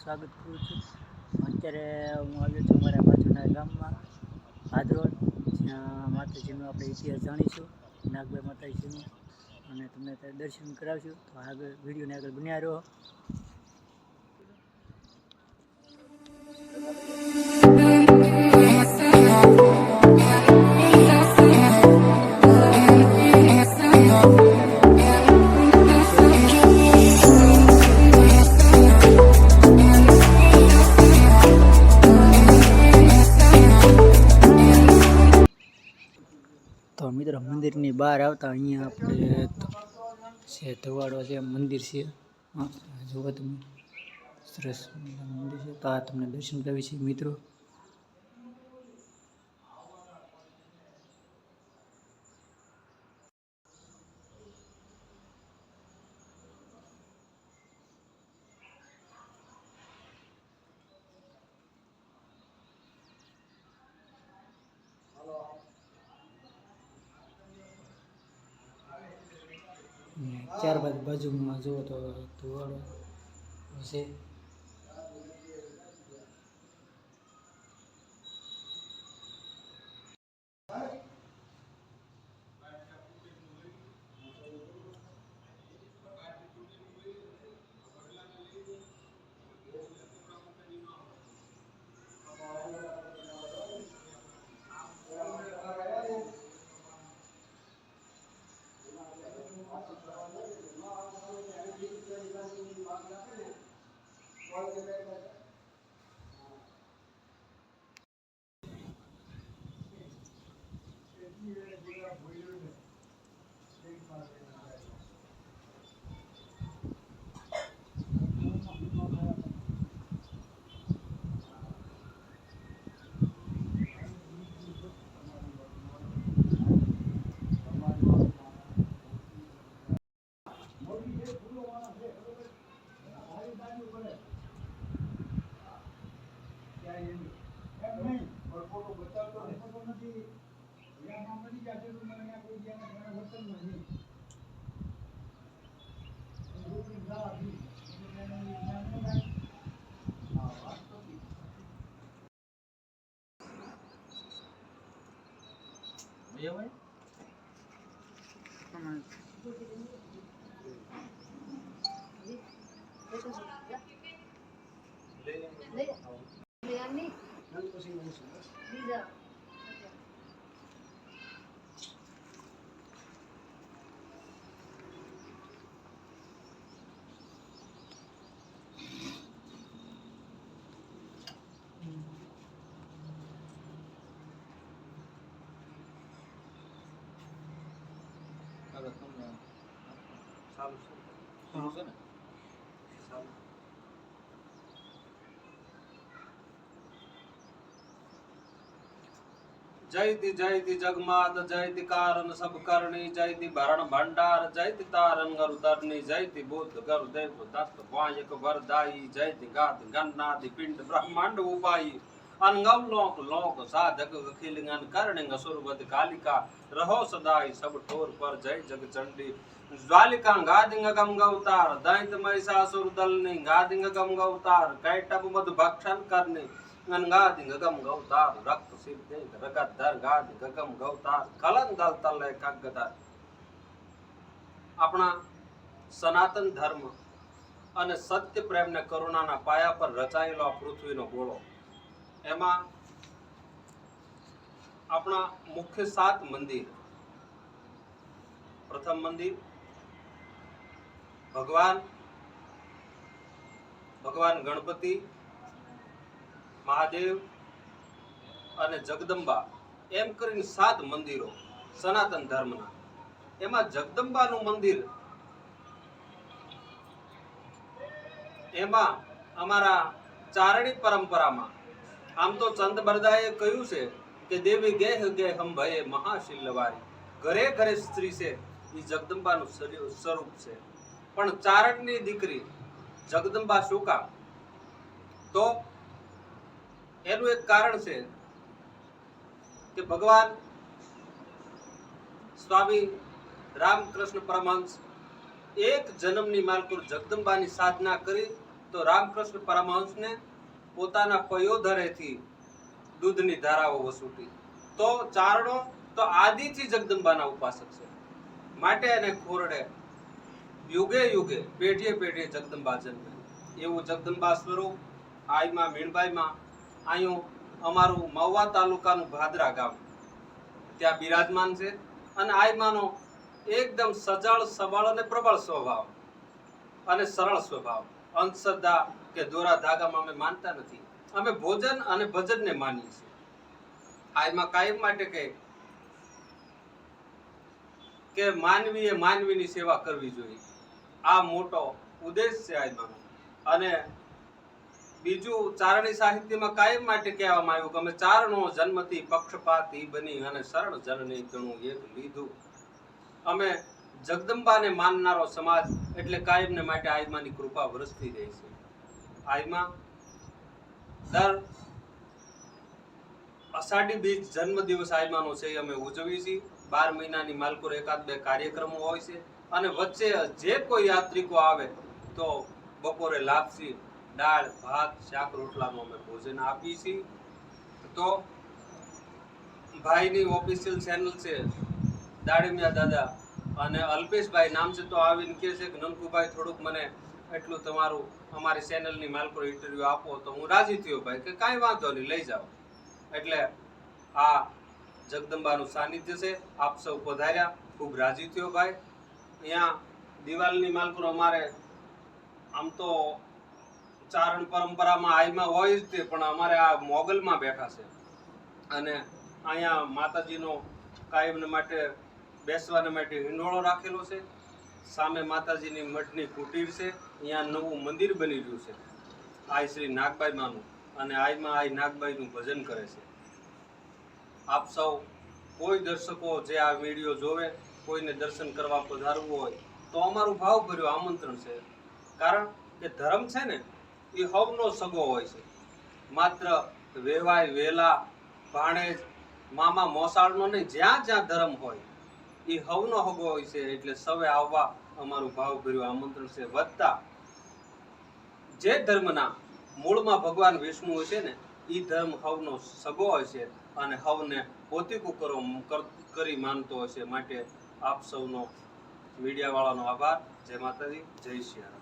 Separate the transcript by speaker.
Speaker 1: સ્વાગત કરું છું। અત્યારે હું આવ્યો છું અમારા બાજુના ગામમાં ભાદરોડ, જ્યાં માતાજીનો આપણે ઇતિહાસ જાણીશું, નાગભાઈ માતાજીનું, અને તમને ત્યાં દર્શન કરાવશું। તો આગળ વિડીયોને આગળ બન્યા રહો। તો મિત્રો મંદિરની બહાર આવતા અહીંયા આપણે છે ધવાડો છે, મંદિર છે, જુઓ તમે સરસ મંદિર છે। તો આ તમને દર્શન કરાવી છે મિત્રો। 4 બાજુમાં જુઓ તો ધોવાડો છે।
Speaker 2: जयति जयति जगमात जयति कारण सब करणी जयति भरण भंडार जयति तारण गरु तरणी जयति बुद्ध गरु देव दत्त वायक वरदाई जयति गात गन्नादि पिंड ब्रह्मांड उपाई अनगव लोक लोक साधक अखिलंगन कर्णिंग सुरवत कालिका रहो सदाई सब ठोर पर जय जग चंडी ज्वालिका गादिंग गम गवतार दैत महिषासुर दलनी गादिंग गम गवतार कैटब मधु भक्षण करनी गादिंग गम गवतार रक्त सिद्धे रगत धर गादिंग गम गवतार कलन दल तले कगदार। अपना सनातन धर्म અને સત્ય પ્રેમ ને કરુણાના પાયા પર રચાયેલો આ પૃથ્વીનો ગોળો, એમાં આપણા મુખ્ય 7 મંદિર। પ્રથમ મંદિર ભગવાન ગણપતિ, મહાદેવ અને જગદંબા, એમ કરીને 7 મંદિરો સનાતન ધર્મના। એમાં જગદંબાનું મંદિર, એમાં અમારા ચારણી પરંપરામાં આમ તો ચંદ બરદાએ કહ્યું છે કે દેવી ગેહ ગે હમ ભયે મહાશિલ્લવારી, ઘરે ઘરે સ્ત્રી છે એ જગદંબાનું સ્વરૂપ છે। પણ ચારણની દીકરી જગદંબા શું કામ? તો એનું એક કારણ છે કે ભગવાન સ્વામી રામકૃષ્ણ પરમહંસ એક જન્મની માલકુર જગદંબાની સાધના કરી તો રામકૃષ્ણ પરમહંસને પોતાના પયોધરેથી દૂધની ધારાઓ વસૂટી. તો ચારણો તો આદિથી જગદંબાના ઉપાસક છે, માટે એને ખોરડે યુગે યુગે પેઢીએ પેઢીએ જગદંબા જન્મે. એવું જગદંબા સ્વરૂપ આઈમાં મીણબાઈમાં અહીંયા અમારું મહુવા તાલુકાનું ભાદરા ગામ ત્યાં બિરાજમાન છે. અને આઈમાનો એકદમ સજળ સબળ અને પ્રબળ સ્વભાવ અને સરળ સ્વભાવ. અંધશ્રદ્ધા કે દોરા ધાગામાં અમે માનતા નથી. અમે ભોજન અને ભજનને માનીએ છીએ. આઈમાં કાયમ માટે કે માનવીએ માનવીની સેવા કરવી જોઈએ, આ મોટો ઉદ્દેશ છે આઈમાનો. અને બીજું ચારણી સાહિત્યમાં કાયમ માટે કહેવામાં આવ્યું કે અમે ચારણો જન્મથી પક્ષપાતી બની અને શરણ જનની તણું એક લીધું. અમે જગદંબાને માનનારો સમાજ એટલે કાયમને માટે આઈમાની કૃપા વરસતી રહે છે. આઈમાં દર અષાઢી બીજ જન્મ દિવસ આઈમાનો છે અમે ઉજવીએ છીએ. 12 મહિનાની માલકોર એકાદ બે કાર્યક્રમો હોય છે. અને વચ્ચે જે કોઈ યાત્રિકો આવે તો બપોરે લાપસી, દાળ ભાત શાક રોટલાનું અમે ભોજન આપીએ છીએ. તો ભાઈની ઓફિશિયલ ચેનલ છે દાડીમિયા દાદા, અને અલ્પેશભાઈ નામ છે. તો આવીને કહે છે કે નનકુભાઈ થોડુંક મને એટલું તમારું અમારી ચેનલની માલકોર ઇન્ટરવ્યુ આપો. તો હું રાજી થયો ભાઈ કે કાંઈ વાંધો નહીં, લઈ જાઓ. એટલે આ જગદંબાનું સાનિધ્ય છે. આપ સૌ પધાર્યા, ખૂબ રાજી થયો ભાઈ. અહીંયા દિવાલની માલકોર અમારે આમ તો ચારણ પરંપરામાં આઈમાં હોય જ તે, પણ અમારે આ મોગલમાં બેઠા છે. અને અહીંયા માતાજીનો કાયમને માટે બેસવાને માટે હિંડોળો રાખેલો છે. સામે માતાજીની મઠની કુટીર છે. અહીંયા નવું મંદિર બની રહ્યું છે આઈ શ્રી નાગબાઈ માનું. અને આઈમાં આઈ નાગબાઈનું ભજન કરે છે. આપ સૌ કોઈ દર્શકો જે આ વિડીયો જોવે, કોઈને દર્શન કરવા પધારવું હોય તો અમારું ભાવભર્યું આમંત્રણ છે. કારણ કે ધર્મ છે ને એ હવનો સગો હોય છે. માત્ર વેવાય વેલા ભાણેજ મામા મોસાળનો નહીં, જ્યાં જ્યાં ધર્મ હોય એ હવનો હગો હોય છે. એટલે સૌએ આવવા અમારું ભાવભર્યું આમંત્રણ છે. વધતા જે ધર્મના મૂળમાં ભગવાન વિષ્ણુ હોય છે ને એ ધર્મ હવનો સગો હોય છે અને હવને પોતીકું કરી માનતો હોય છે. માટે આપ સૌનો મીડિયાવાળાનો આભાર. જય માતાજી, જય શ્રી રામ.